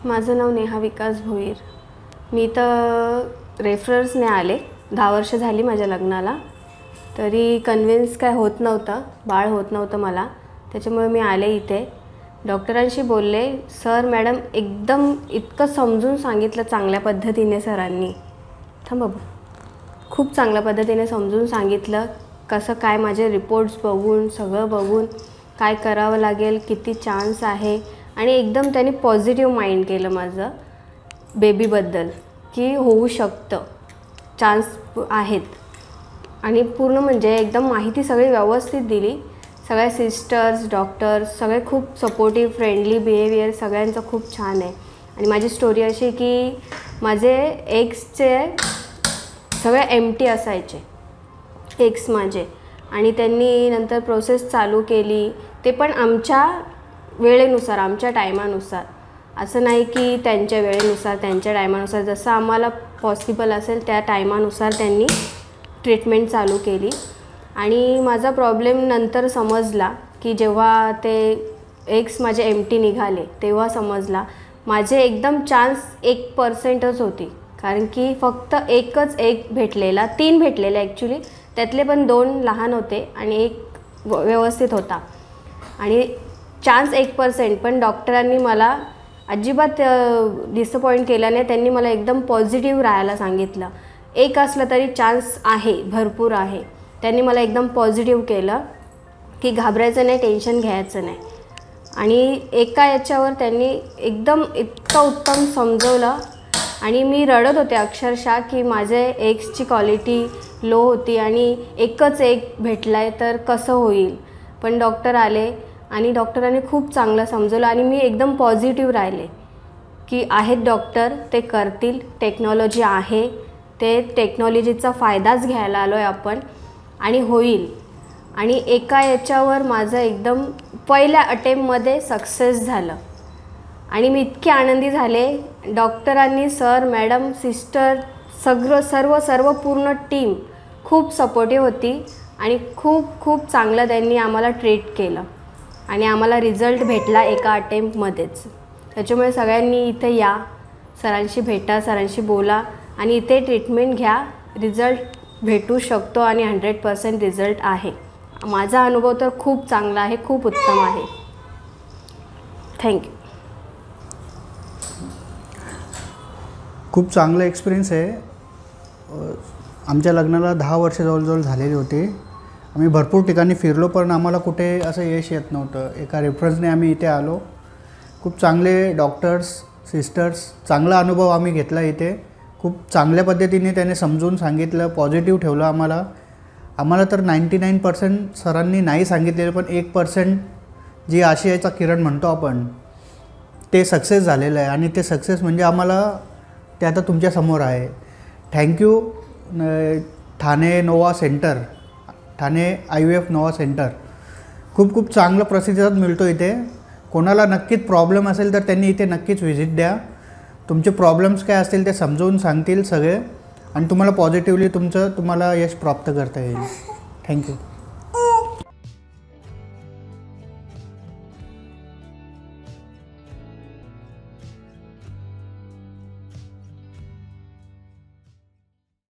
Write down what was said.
माझं नाव नेहा विकास भोईर. मी तर रेफरन्सने आले. 10 वर्ष झाली माझ्या लग्नाला. तरी कन्विन्स काय होत नव्हतं, बाळ होत नव्हतं मला. त्याच्यामुळे मी आले इथे. डॉक्टरांशी बोलले. सर मॅडम एकदम इतकं समजून सांगितलं चांगल्या पद्धतीने सरांनी. खूप चांगल्या पद्धतीने समजून सांगितलं कसं काय माझे रिपोर्ट्स बघून सगळं बघून काय करावं लागेल, किती चान्स आहे. आणि एकदम त्यांनी पॉझिटिव्ह माइंड केलं माझं बेबीबद्दल की होऊ शकतं, चान्स आहेत. आणि पूर्ण म्हणजे एकदम माहिती सगळी व्यवस्थित दिली. सगळ्या सिस्टर्स, डॉक्टर्स सगळे खूप सपोर्टिव्ह, फ्रेंडली बिहेवियर सगळ्यांचं खूप छान आहे. आणि माझी स्टोरी अशी की माझे एग्सचे सगळे एम्प्टी असायचे एग्स माझे. आणि त्यांनी नंतर प्रोसेस चालू केली, ते पण आमच्या वेळेनुसार, आमच्या टायमानुसार. असं नाही की त्यांच्या वेळेनुसार, त्यांच्या टायमानुसार, जसं आम्हाला पॉसिबल असेल त्या टायमानुसार त्यांनी ट्रीटमेंट चालू केली. आणि माझा प्रॉब्लेम नंतर समजला की जेव्हा ते एग्स माझे एम्प्टी निघाले तेव्हा समजला माझे एकदम चान्स 1% होती. कारण की फक्त एकच एग भेटलेला, 3 भेटलेले ॲक्च्युली, त्यातले पण 2 लहान होते आणि एक व्यवस्थित होता. आणि चान्स 1%. पण डॉक्टरांनी मला अजिबात डिसअपॉइंट केलं नाही. त्यांनी मला एकदम पॉझिटिव्ह राहायला सांगितलं. एक असलं तरी चान्स आहे, भरपूर आहे. त्यांनी मला एकदम पॉझिटिव्ह केलं की घाबरायचं नाही, टेन्शन घ्यायचं नाही. आणि एका याच्यावर त्यांनी एकदम इतकं उत्तम समजवलं. आणि मी रडत होते अक्षरशः की माझे एग्सची क्वालिटी लो होती आणि एकच एग भेटला आहे तर कसं होईल. पण डॉक्टर आले आणि डॉक्टरांनी खूप चांगलं समजवलं. आणि मी एकदम पॉझिटिव्ह राहिले की आहेत डॉक्टर, ते करतील, टेक्नॉलॉजी आहे, ते टेक्नॉलॉजीचा फायदाच घ्यायला आलो आहे आपण आणि होईल. आणि एका याच्यावर माझं एकदम पहिल्या अटेम्प्टमध्ये सक्सेस झालं. आणि मी इतके आनंदी झाले. डॉक्टरांनी, सर मॅडम, सिस्टर सर्व पूर्ण टीम खूप सपोर्टिव्ह होती. आणि खूप खूप चांगलं त्यांनी आम्हाला ट्रीट केलं. आणि आम्हाला रिझल्ट भेटला एका अटेम्प्टमध्येच. त्याच्यामुळे सगळ्यांनी इथे या, सरांशी भेटा, सरांशी बोला आणि इथे ट्रीटमेंट घ्या. रिझल्ट भेटू शकतो आणि 100% रिझल्ट आहे. माझा अनुभव तर खूप चांगला आहे, खूप उत्तम आहे. थँक्यू. खूप चांगला एक्सपिरियन्स आहे. आमच्या लग्नाला 10 वर्ष जवळजवळ झालेली होती. आम्ही भरपूर ठिकाणी फिरलो पण आम्हाला कुठे असं यश येत नव्हतं. एका रेफरन्सने आम्ही इथे आलो. खूप चांगले डॉक्टर्स, सिस्टर्स, चांगला अनुभव आम्ही घेतला इथे. खूप चांगल्या पद्धतीने त्याने समजून सांगितलं, पॉझिटिव्ह ठेवलं आम्हाला तर 99% सरांनी नाही सांगितलेलं, पण 1% जी आशयाचा किरण म्हणतो आपण, ते सक्सेस झालेलं आहे. आणि ते सक्सेस म्हणजे आम्हाला ते आता तुमच्यासमोर आहे. Thank you Thane Nova centre, Thane IVF Nova centre. खूप खूप चांगला प्रतिसाद मिळतो इथे. कोणाला नक्कीच प्रॉब्लेम असेल तर त्यांनी इथे नक्कीच व्हिजिट द्या. तुमचे प्रॉब्लेम्स काय असतील ते समजावून सांगतील सगळे आणि तुम्हाला पॉझिटिव्हली तुम्हाला यश प्राप्त करता येईल. थँक्यू.